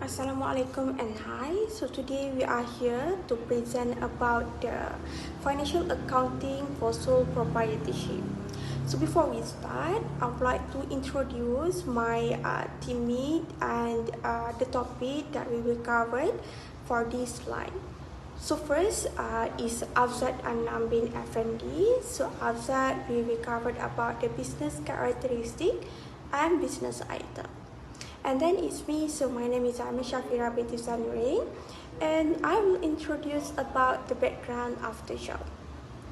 Assalamualaikum and hi. So today we are here to present about the financial accounting for sole proprietorship. So before we start, I would like to introduce my teammate and the topic that we will cover for this slide. So first is Afzad Anam bin Effendi. So Afzad will cover about the business characteristic and business item. And then it's me, so my name is Ami Shafira binti Zanurin, and I will introduce about the background of the job.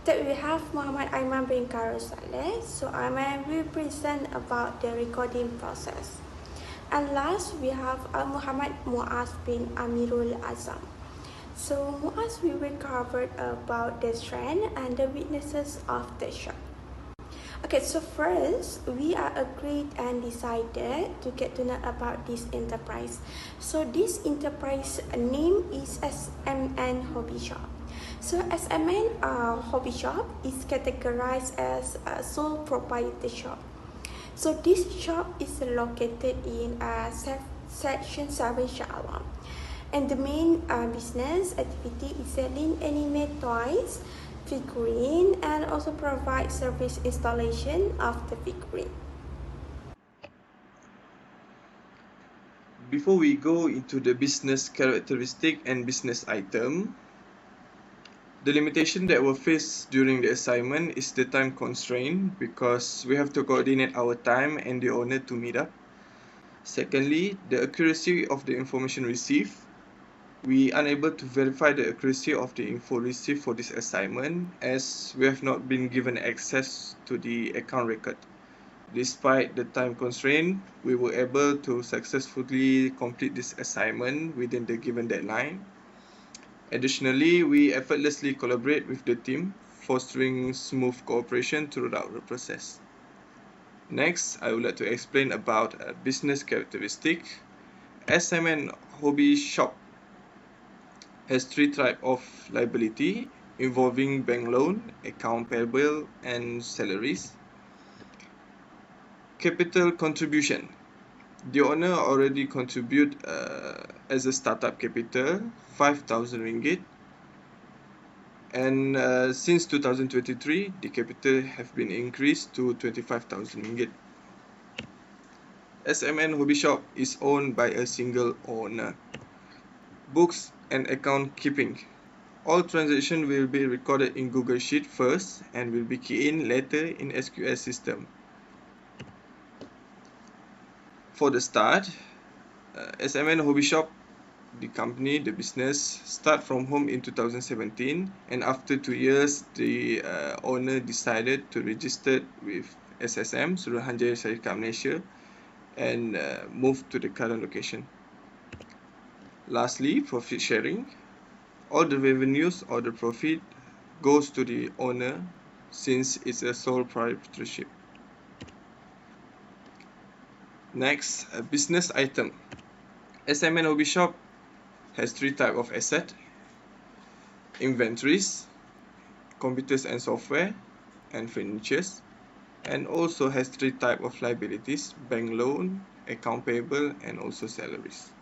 Then we have Muhammad Aiman bin Karusale, so Aiman will present about the recording process. And last we have Muhammad Muaz bin Amirul Azam. So Muaz will cover about the strength and the weaknesses of the job. Okay, so first, we are agreed and decided to get to know about this enterprise. So this enterprise name is SMN Hobby Shop. So SMN Hobby Shop is categorized as a sole proprietor shop. So this shop is located in Section 7 Shah Alam. And the main business activity is selling anime toys, figurine, and also provide service installation of the figurine. Before we go into the business characteristic and business item, the limitation that we'll face during the assignment is the time constraint because we have to coordinate our time and the owner to meet up. Secondly, the accuracy of the information received. We are unable to verify the accuracy of the info received for this assignment as we have not been given access to the account record. Despite the time constraint, we were able to successfully complete this assignment within the given deadline. Additionally, we effortlessly collaborate with the team, fostering smooth cooperation throughout the process. Next, I would like to explain about a business characteristic. SMN Hobby Shop has three types of liability involving bank loan, account payable, and salaries. Capital contribution. The owner already contribute as a startup capital 5,000 ringgit, and since 2023 the capital have been increased to 25,000 ringgit. SMN Hobby Shop is owned by a single owner. Books and account keeping. All transactions will be recorded in Google Sheet first and will be keyed in later in SQL system. For the start, SMN Hobby Shop, the company, the business, start from home in 2017, and after 2 years, the owner decided to register with SSM, Suruhanjaya Syarikat Malaysia, and move to the current location. Lastly, profit sharing. All the revenues or the profit goes to the owner since it's a sole proprietorship. Next, a business item. SMN Hobby Shop has three types of asset: inventories, computers and software, and furnitures, and also has three types of liabilities: bank loan, account payable, and also salaries.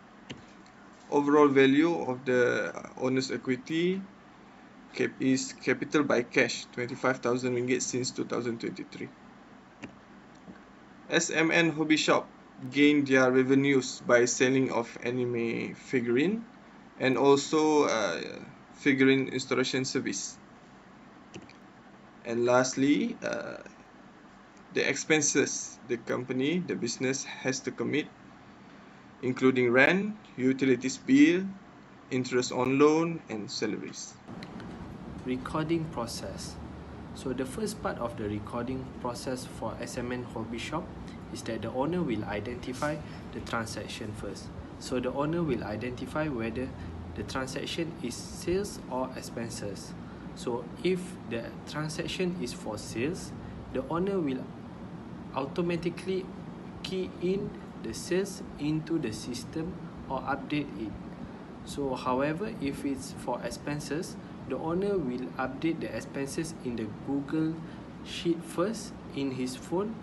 Overall value of the owner's equity is capital by cash 25,000 ringgit since 2023. SMN Hobby Shop gained their revenues by selling of anime figurine and also figurine installation service. And lastly, the expenses the company, the business, has to commit, including rent, utilities bill, interest on loan, and salaries. Recording process. So the first part of the recording process for SMN Hobby Shop is that the owner will identify the transaction first. So the owner will identify whether the transaction is sales or expenses. So if the transaction is for sales, the owner will automatically key in the sales into the system or update it. So however, if it's for expenses, the owner will update the expenses in the Google Sheet first in his phone,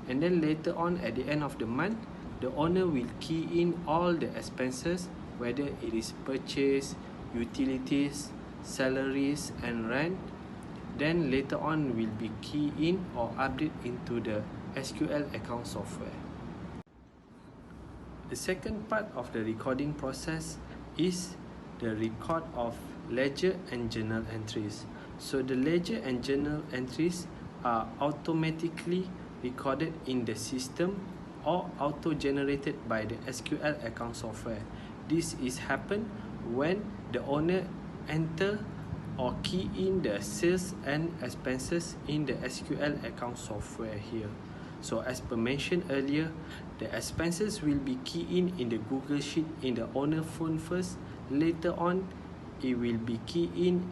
and then later on at the end of the month the owner will key in all the expenses, whether it is purchase, utilities, salaries and rent. Then later on will be key in or update into the SQL account software. The second part of the recording process is the record of ledger and journal entries. So the ledger and journal entries are automatically recorded in the system or auto-generated by the SQL account software. This is happen when the owner enter or key in the sales and expenses in the SQL account software here. So as per mentioned earlier, the expenses will be key in the Google Sheet in the owner phone first. Later on, it will be key in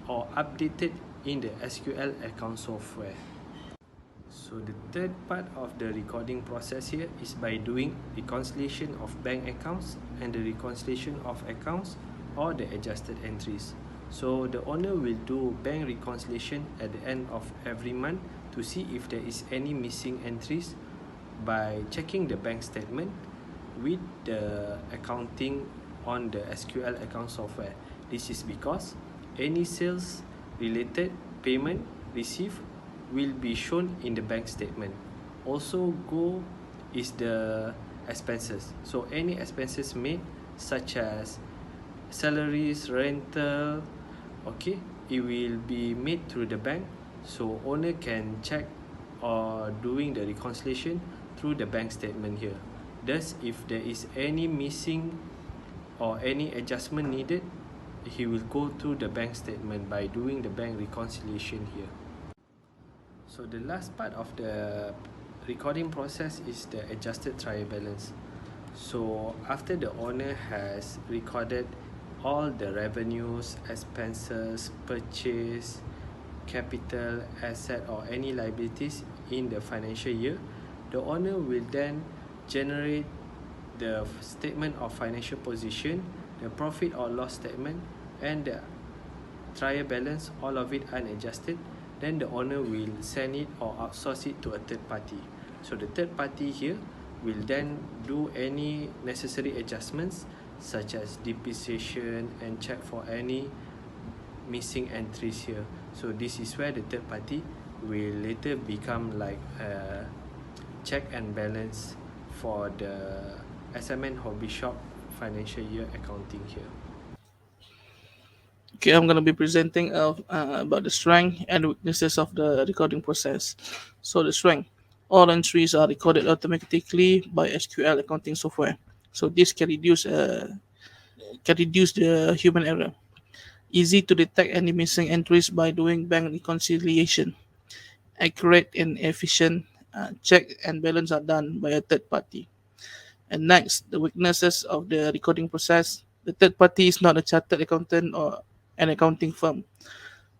or updated in the SQL account software. So the third part of the recording process here is by doing reconciliation of bank accounts and the reconciliation of accounts or the adjusted entries. So the owner will do bank reconciliation at the end of every month to see if there is any missing entries by checking the bank statement with the accounting on the SQL account software. This is because any sales related payment received will be shown in the bank statement. Also go is the expenses. So any expenses made such as salaries, rental, okay, it will be made through the bank, so owner can check or doing the reconciliation through the bank statement here. Thus, if there is any missing or any adjustment needed, he will go through the bank statement by doing the bank reconciliation here. So the last part of the recording process is the adjusted trial balance. So after the owner has recorded all the revenues, expenses, purchase, capital, asset or any liabilities in the financial year, the owner will then generate the statement of financial position, the profit or loss statement and the trial balance, all of it unadjusted. Then the owner will send it or outsource it to a third party. So the third party here will then do any necessary adjustments such as depreciation and check for any missing entries here. So this is where the third party will later become like a check and balance for the Assignment Hobby Shop financial year accounting here. Okay, I'm going to be presenting about the strength and weaknesses of the recording process. So the strength, all entries are recorded automatically by SQL accounting software. So this can reduce the human error. Easy to detect any missing entries by doing bank reconciliation. Accurate and efficient check and balance are done by a third party. And next, the weaknesses of the recording process. The third party is not a chartered accountant or an accounting firm,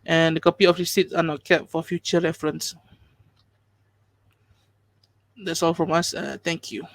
and the copy of receipts are not kept for future reference. That's all from us. Thank you.